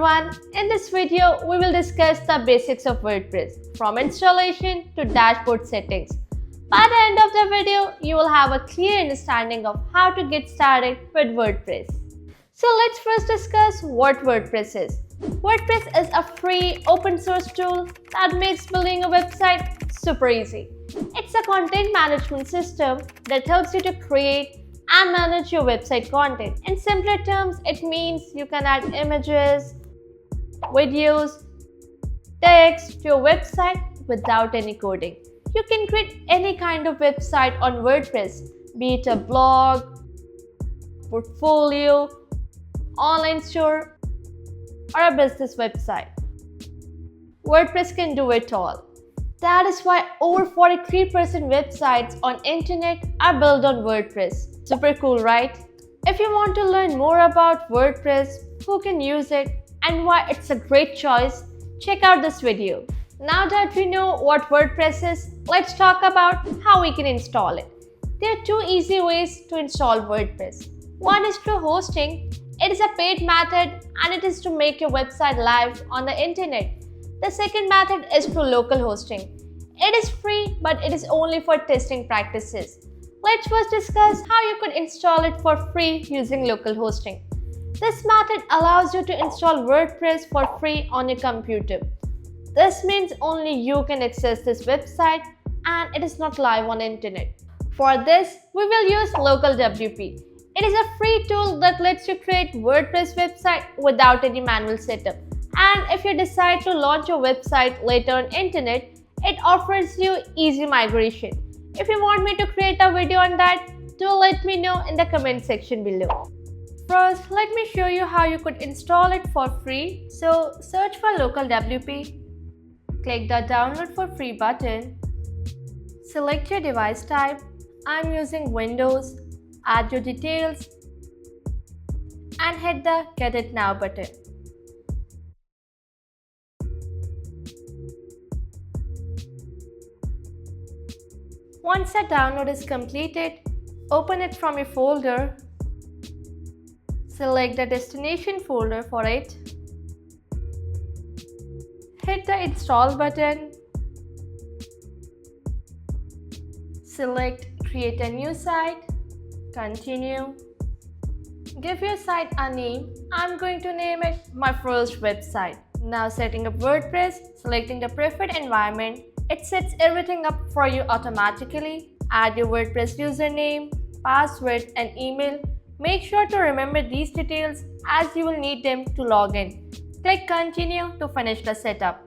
everyone, in this video we will discuss the basics of WordPress from installation to dashboard settings. By the end of the video, you will have a clear understanding of how to get started with WordPress. So let's first discuss what WordPress is. WordPress is a free open source tool that makes building a website super easy. It's a content management system that helps you to create and manage your website content. In simpler terms, it means you can add images, videos, text to your website without any coding. You can create any kind of website on WordPress, be it a blog, portfolio, online store, or a business website. WordPress can do it all. That is why over 43% websites on internet are built on WordPress. Super cool, right? If you want to learn more about WordPress, who can use it, and why it's a great choice, check out this video. Now that we know what WordPress is, let's talk about how we can install it. There are two easy ways to install WordPress. One is through hosting. It is a paid method and it is to make your website live on the internet. The second method is through local hosting. It is free, but it is only for testing practices. Let's first discuss how you could install it for free using local hosting. This method allows you to install WordPress for free on your computer. This means only you can access this website and it is not live on the internet. For this, we will use local WP. It is a free tool that lets you create WordPress website without any manual setup. And if you decide to launch your website later on internet, it offers you easy migration. If you want me to create a video on that, do let me know in the comment section below. First, let me show you how you could install it for free. So search for local WP, click the download for free button, select your device type. I'm using Windows, add your details, and hit the Get It Now button. Once the download is completed, open it from your folder, select the destination folder for it, hit the Install button, select Create a new site, continue. Give your site a name. I'm going to name it My First Website. Now setting up WordPress, selecting the preferred environment. It sets everything up for you automatically. Add your WordPress username, password, and email. Make sure to remember these details as you will need them to log in. Click Continue to finish the setup.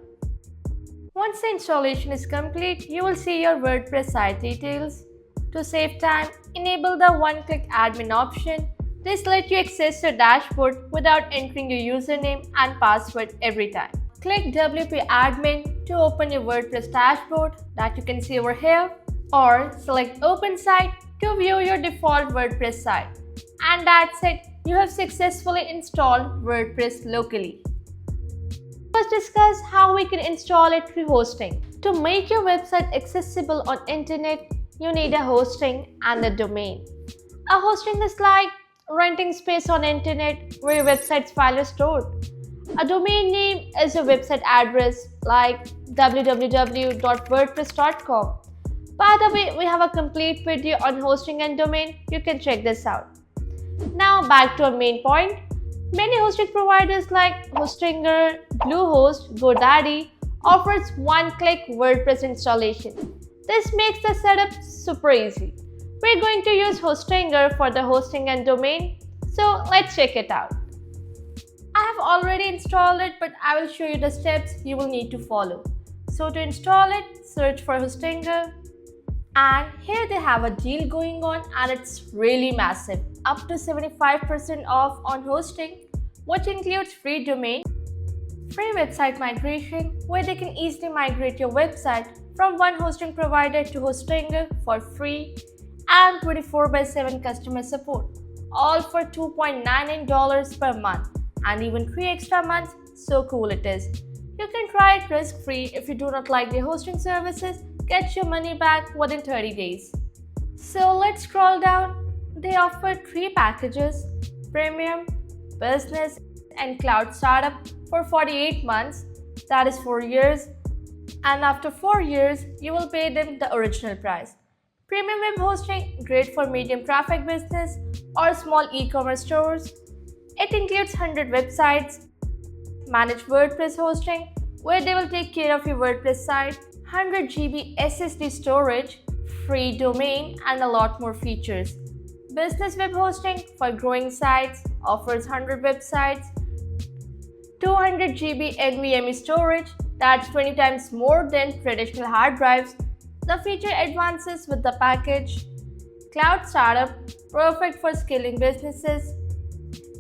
Once the installation is complete, you will see your WordPress site details. To save time, enable the one-click admin option. This lets you access your dashboard without entering your username and password every time. Click WP Admin to open your WordPress dashboard that you can see over here, or select Open Site to view your default WordPress site. And that's it, you have successfully installed WordPress locally. Let's discuss how we can install it through hosting. To make your website accessible on internet, you need a hosting and a domain. A hosting is like renting space on internet where your website's file is stored. A domain name is your website address like www.wordpress.com. By the way, we have a complete video on hosting and domain. You can check this out. Now back to our main point. Many hosting providers like Hostinger, Bluehost, GoDaddy offers one-click WordPress installation. This makes the setup super easy. We're going to use Hostinger for the hosting and domain. So let's check it out. I have already installed it, but I will show you the steps you will need to follow. So to install it, search for Hostinger. And here they have a deal going on and it's really massive. Up to 75% off on hosting, which includes free domain, free website migration, where they can easily migrate your website from one hosting provider to Hostinger for free, and 24/7 customer support, all for $2.99 per month. And even 3 extra months, so cool it is. You can try it risk-free. If you do not like their hosting services, get your money back within 30 days. So let's scroll down. They offer 3 packages: Premium, Business, and Cloud Startup for 48 months, that is 4 years, and after 4 years, you will pay them the original price. Premium web hosting, great for medium traffic business or small e-commerce stores. It includes 100 websites, managed WordPress hosting, where they will take care of your WordPress site, 100 GB SSD storage, free domain, and a lot more features. Business web hosting for growing sites, offers 100 websites, 200 GB NVMe storage, that's 20 times more than traditional hard drives. The feature advances with the package. Cloud Startup, perfect for scaling businesses.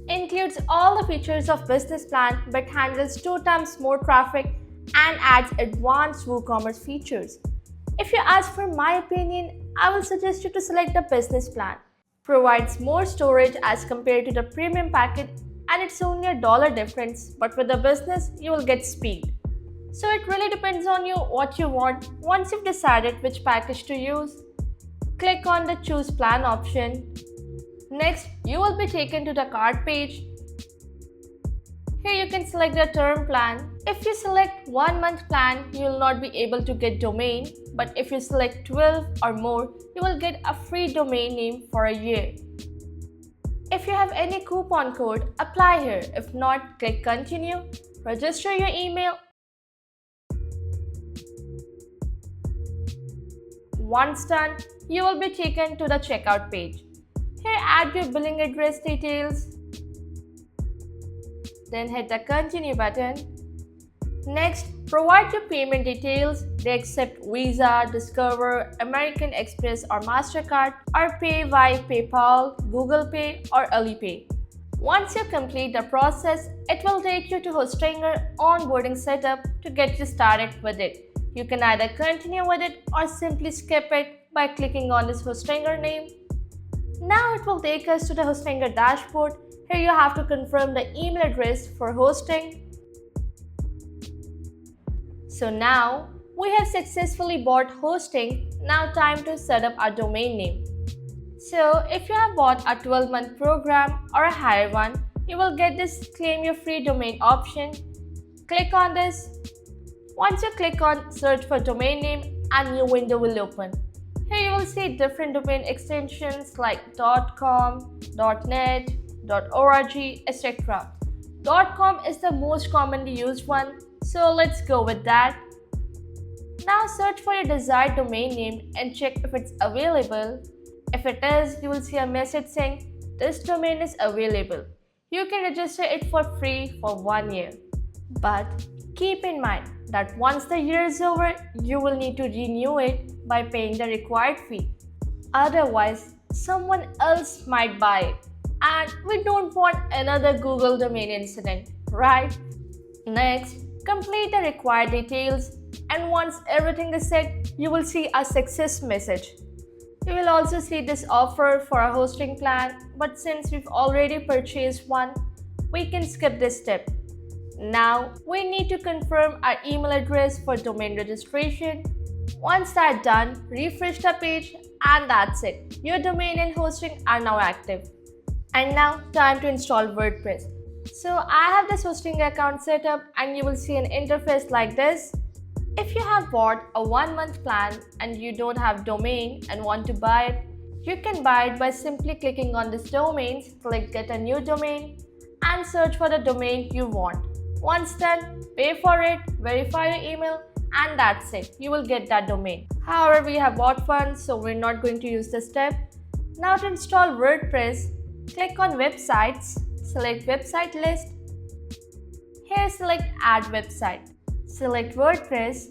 Includes all the features of business plan but handles 2 times more traffic and adds advanced WooCommerce features. If you ask for my opinion, I will suggest you to select the business plan. Provides more storage as compared to the premium package and it's only $1 difference, but with the business you will get speed. So it really depends on you what you want. Once you've decided which package to use, click on the choose plan option. Next, you will be taken to the cart page. Here you can select the term plan. If you select 1 month plan, you will not be able to get domain, but if you select 12 or more, you will get a free domain name for a year. If you have any coupon code, apply here. If not, click continue, register your email. Once done, you will be taken to the checkout page. Here add your billing address details. Then hit the continue button. Next, provide your payment details. They accept Visa, Discover, American Express or MasterCard or pay via PayPal, Google Pay or Alipay. Once you complete the process, it will take you to Hostinger onboarding setup to get you started with it. You can either continue with it or simply skip it by clicking on this Hostinger name. Now it will take us to the Hostinger dashboard. Here you have to confirm the email address for hosting. So now we have successfully bought hosting. Now time to set up our domain name. So if you have bought a 12-month program or a higher one, you will get this claim your free domain option. Click on this. Once you click on search for domain name, a new window will open. Here you will see different domain extensions like .com, .net, .org, etc. .com is the most commonly used one, so let's go with that. Now search for your desired domain name and check if it's available. If it is, you will see a message saying this domain is available. You can register it for free for 1 year. But keep in mind that once the year is over, you will need to renew it by paying the required fee. Otherwise, someone else might buy it. And we don't want another Google domain incident, right? Next, complete the required details, and once everything is set, you will see a success message. You will also see this offer for a hosting plan, but since we've already purchased one, we can skip this step. Now, we need to confirm our email address for domain registration. Once that's done, refresh the page and that's it. Your domain and hosting are now active. And now, time to install WordPress. So I have this hosting account set up and you will see an interface like this. If you have bought a 1-month plan and you don't have domain and want to buy it, you can buy it by simply clicking on this domains, click get a new domain and search for the domain you want. Once done, pay for it, verify your email and that's it. You will get that domain. However, we have bought one, so we're not going to use this step. Now to install WordPress, click on websites, select website list. Here select add website. Select WordPress,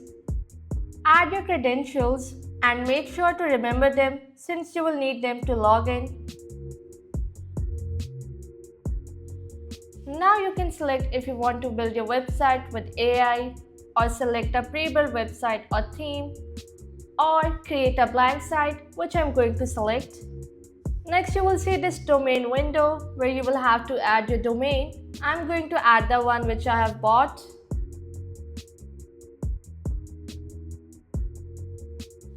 add your credentials and make sure to remember them since you will need them to log in. Now you can select if you want to build your website with AI or select a pre-built website or theme or create a blank site, which I'm going to select. Next, you will see this domain window where you will have to add your domain. I'm going to add the one which I have bought.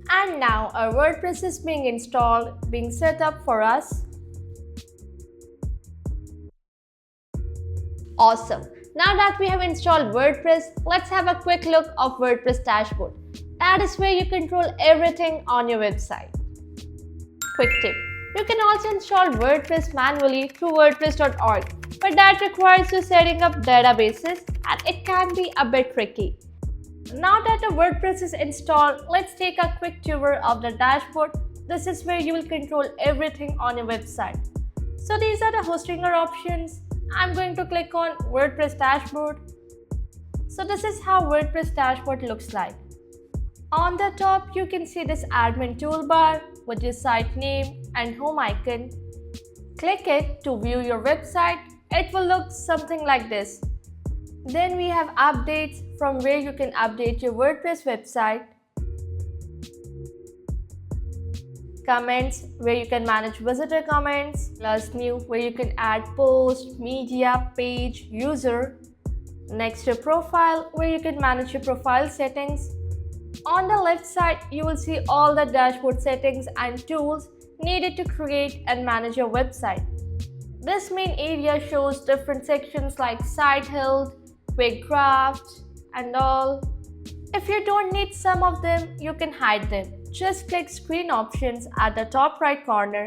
And now our WordPress is being installed, being set up for us. Awesome. Now that we have installed WordPress, let's have a quick look of WordPress dashboard. That is where you control everything on your website. Quick tip. You can also install WordPress manually through WordPress.org, but that requires you setting up databases and it can be a bit tricky. Now that the WordPress is installed, let's take a quick tour of the dashboard. This is where you will control everything on your website. So these are the hostinger options. I'm going to click on WordPress dashboard. So this is how WordPress dashboard looks like. On the top, you can see this admin toolbar with your site name and home icon. Click it to view your website. It will look something like this. Then we have updates from where you can update your WordPress website. Comments where you can manage visitor comments. Plus new where you can add post, media, page, user. Next your profile where you can manage your profile settings. On the left side, you will see all the dashboard settings and tools needed to create and manage your website. This main area shows different sections like site health, quick draft, and all. If you don't need some of them, you can hide them. Just click screen options at the top right corner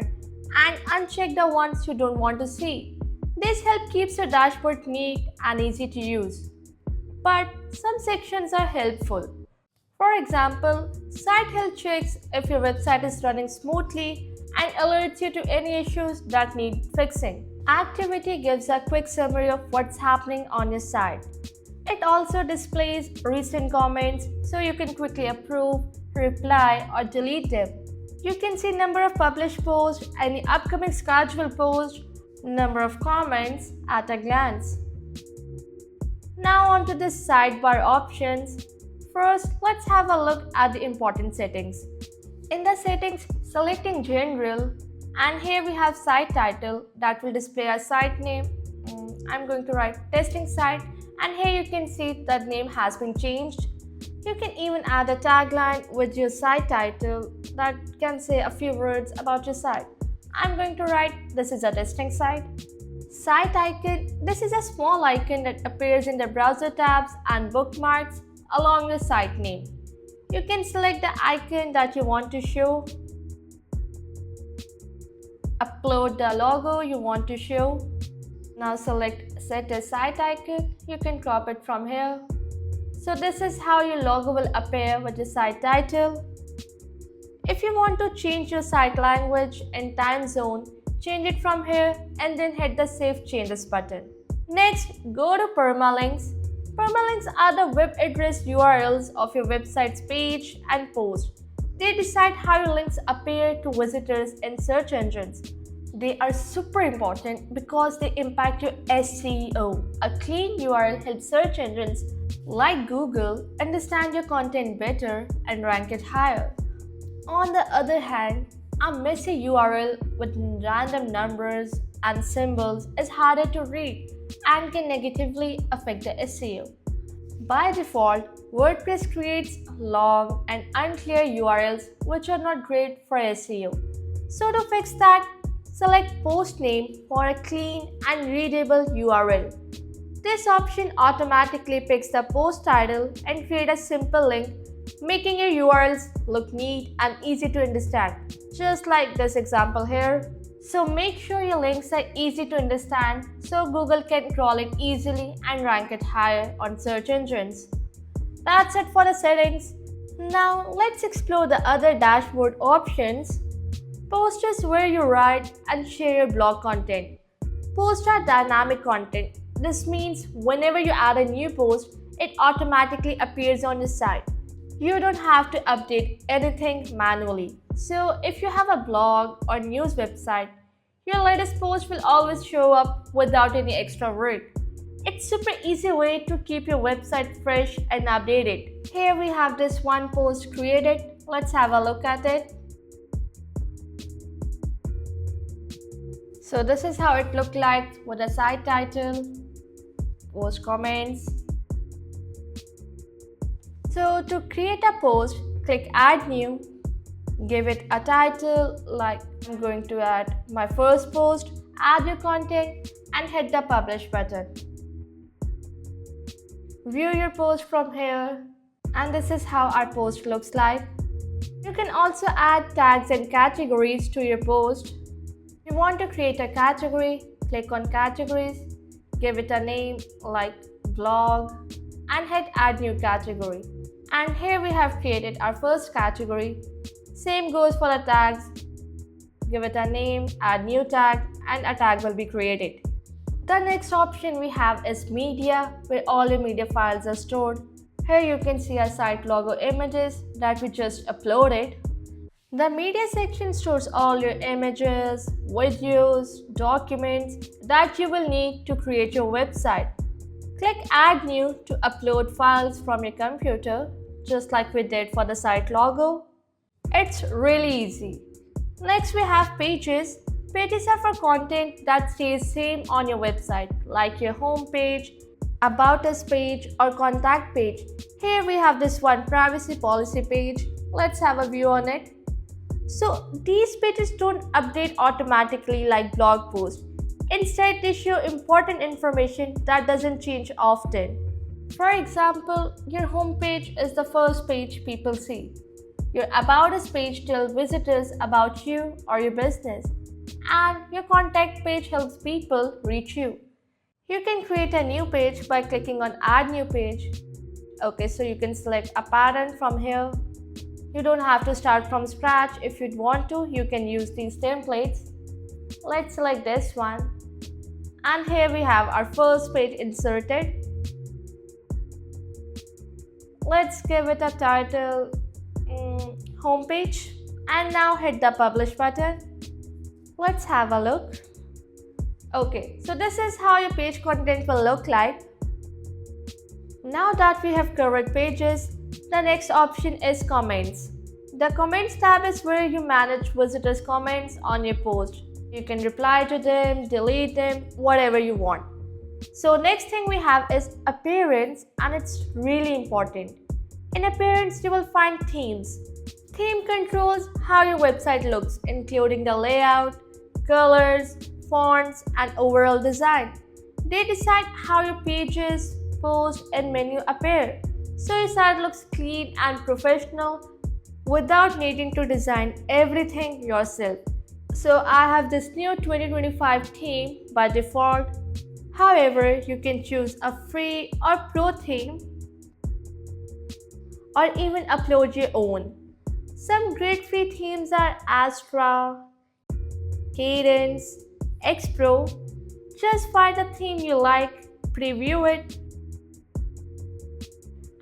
and uncheck the ones you don't want to see. This help keeps your dashboard neat and easy to use. But some sections are helpful. For example, site health checks if your website is running smoothly and alerts you to any issues that need fixing. Activity gives a quick summary of what's happening on your site. It also displays recent comments so you can quickly approve, reply, or delete them. You can see number of published posts, any upcoming scheduled posts, number of comments at a glance. Now onto the sidebar options. First, let's have a look at the important settings. In the settings, selecting General, and here we have site title that will display a site name. I'm going to write testing site, and here you can see that name has been changed. You can even add a tagline with your site title that can say a few words about your site. I'm going to write this is a testing site. Site icon, this is a small icon that appears in the browser tabs and bookmarks along the site name. You can select the icon that you want to show. Upload the logo you want to show. Now select set a site icon. You can crop it from here. So this is how your logo will appear with your site title. If you want to change your site language and time zone, change it from here and then hit the Save Changes button. Next, go to permalinks. Permalinks are the web address URLs of your website's page and post. They decide how your links appear to visitors in search engines. They are super important because they impact your SEO. A clean URL helps search engines like Google understand your content better and rank it higher. On the other hand, a messy URL with random numbers and symbols is harder to read and can negatively affect the SEO. By default, WordPress creates long and unclear URLs which are not great for SEO. So to fix that, select post name for a clean and readable URL. This option automatically picks the post title and creates a simple link, making your URLs look neat and easy to understand, just like this example here. So make sure your links are easy to understand so Google can crawl it easily and rank it higher on search engines. That's it for the settings. Now let's explore the other dashboard options. Post is where you write and share your blog content. Posts are dynamic content. This means whenever you add a new post, it automatically appears on your site. You don't have to update anything manually. So if you have a blog or news website, your latest post will always show up without any extra work. It's super easy way to keep your website fresh and updated. Here we have this one post created. Let's have a look at it. So this is how it looked like with a site title, post comments. So to create a post, click add new, give it a title like I'm going to add my first post, add your content and hit the publish button. View your post from here, and this is how our post looks like. You can also add tags and categories to your post. If you want to create a category, click on categories, give it a name like blog, and hit add new category. And here we have created our first category. Same goes for the tags. Give it a name, add new tag, and a tag will be created. The next option we have is media, where all your media files are stored. Here you can see our site logo images that we just uploaded. The media section stores all your images, videos, documents that you will need to create your website. Click add new to upload files from your computer, just like we did for the site logo. It's really easy. Next we have pages. Pages are for content that stays same on your website, like your home page, about us page, or contact page. Here we have this one privacy policy page. Let's have a view on it. So these pages don't update automatically like blog posts. Instead, they show important information that doesn't change often. For example, your home page is the first page people see. Your About Us page tells visitors about you or your business, and your contact page helps people reach you. You can create a new page by clicking on Add New Page. Okay, so you can select a pattern from here. You don't have to start from scratch. If you want to, you can use these templates. Let's select this one. And here we have our first page inserted. Let's give it a title, homepage, and now hit the publish button. Let's have a look. Okay, so this is how your page content will look like. Now that we have covered pages, the next option is comments. The comments tab is where you manage visitors' comments on your post. You can reply to them, delete them, whatever you want. So next thing we have is appearance, and it's really important. In appearance, you will find themes. Theme controls how your website looks, including the layout, colors, fonts, and overall design. They decide how your pages, posts, and menu appear, so your site looks clean and professional without needing to design everything yourself. So I have this new 2025 theme by default. However, you can choose a free or pro theme, or even upload your own. Some great free themes are Astra, Cadence, Xpro. Just find the theme you like, preview it,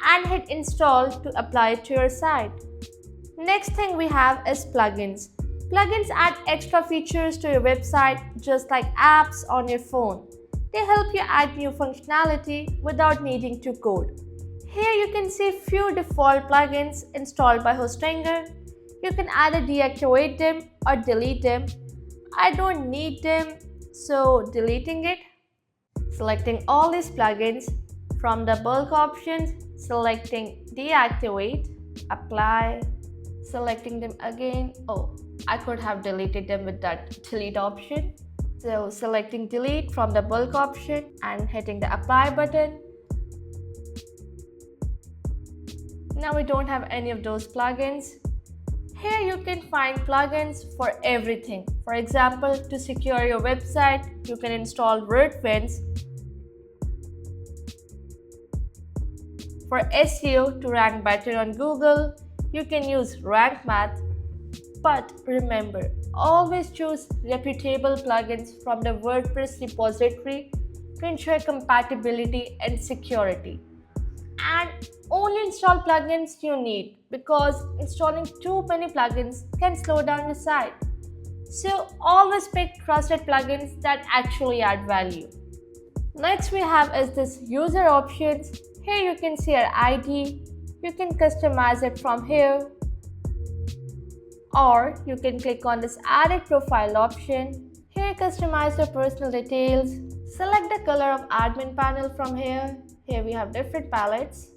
and hit install to apply it to your site. Next thing we have is plugins. Plugins add extra features to your website, just like apps on your phone. They help you add new functionality without needing to code. Here you can see few default plugins installed by Hostinger. You can either deactivate them or delete them. I don't need them, so deleting it. Selecting all these plugins from the bulk options, selecting deactivate, apply, selecting them again. Oh, I could have deleted them with that delete option. So selecting delete from the bulk option and hitting the apply button. Now we don't have any of those plugins. Here you can find plugins for everything. For example, to secure your website, you can install WordPress. For SEO, to rank better on Google, you can use Rank Math. But remember, always choose reputable plugins from the WordPress repository to ensure compatibility and security. And only install plugins you need, because installing too many plugins can slow down your site. So always pick trusted plugins that actually add value. Next we have is this user options. Here you can see our ID. You can customize it from here, or you can click on this added profile option. Here customize your personal details. Select the color of admin panel from here. Here we have different palettes.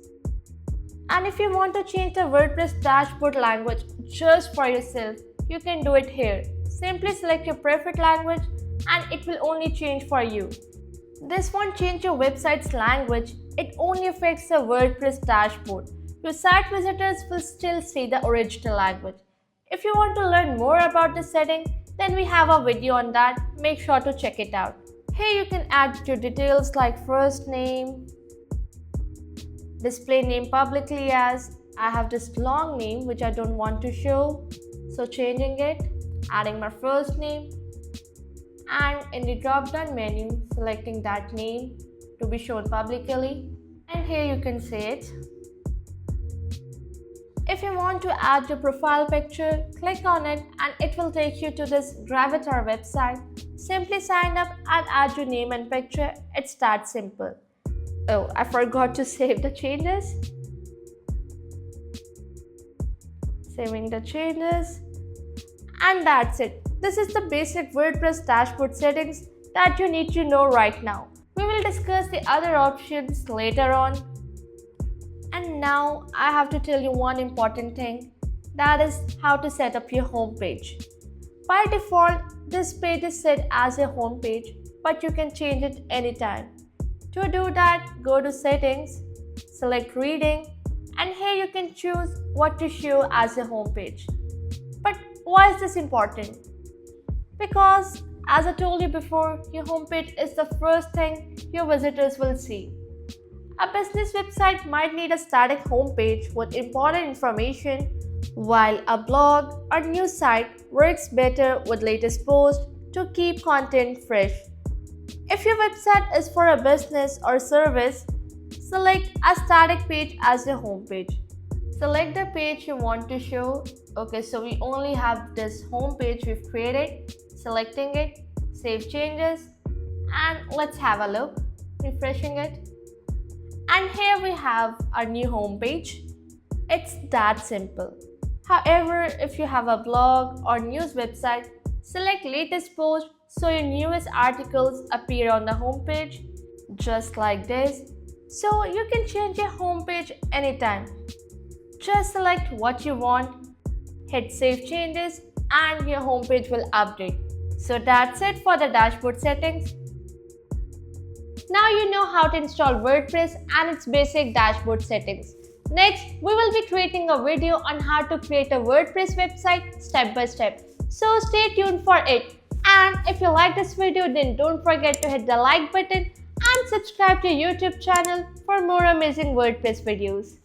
And if you want to change the WordPress dashboard language just for yourself, you can do it here. Simply select your preferred language and it will only change for you. This won't change your website's language, it only affects the WordPress dashboard. Your site visitors will still see the original language. If you want to learn more about this setting, then we have a video on that, make sure to check it out. Here you can add your details like first name, display name publicly as I have this long name which I don't want to show, so changing it, adding my first name, and in the drop down menu selecting that name to be shown publicly, and here you can say it. If you want to add your profile picture, click on it and it will take you to this Gravatar website. Simply sign up and add your name and picture. It's that simple. Oh, I forgot to save the changes. Saving the changes. And that's it. This is the basic WordPress dashboard settings that you need to know right now. We will discuss the other options later on. And now I have to tell you one important thing, that is how to set up your home page. By default, this page is set as a home page, but you can change it anytime. To do that, go to settings, select reading, and here you can choose what to show as a home page. But why is this important? Because as I told you before, your homepage is the first thing your visitors will see. A business website might need a static homepage with important information, while a blog or news site works better with latest posts to keep content fresh. If your website is for a business or service, select a static page as your homepage. Select the page you want to show. Okay, so we only have this home page we've created. Selecting it, save changes, and let's have a look. Refreshing it. And here we have our new home page. It's that simple. However, if you have a blog or news website, select latest post so your newest articles appear on the home page, just like this. So you can change your home page anytime. Just select what you want, hit save changes, and your home page will update. So that's it for the dashboard settings. Now you know how to install WordPress and its basic dashboard settings. Next, we will be creating a video on how to create a WordPress website step by step. So stay tuned for it. And if you like this video, then don't forget to hit the like button and subscribe to YouTube channel for more amazing WordPress videos.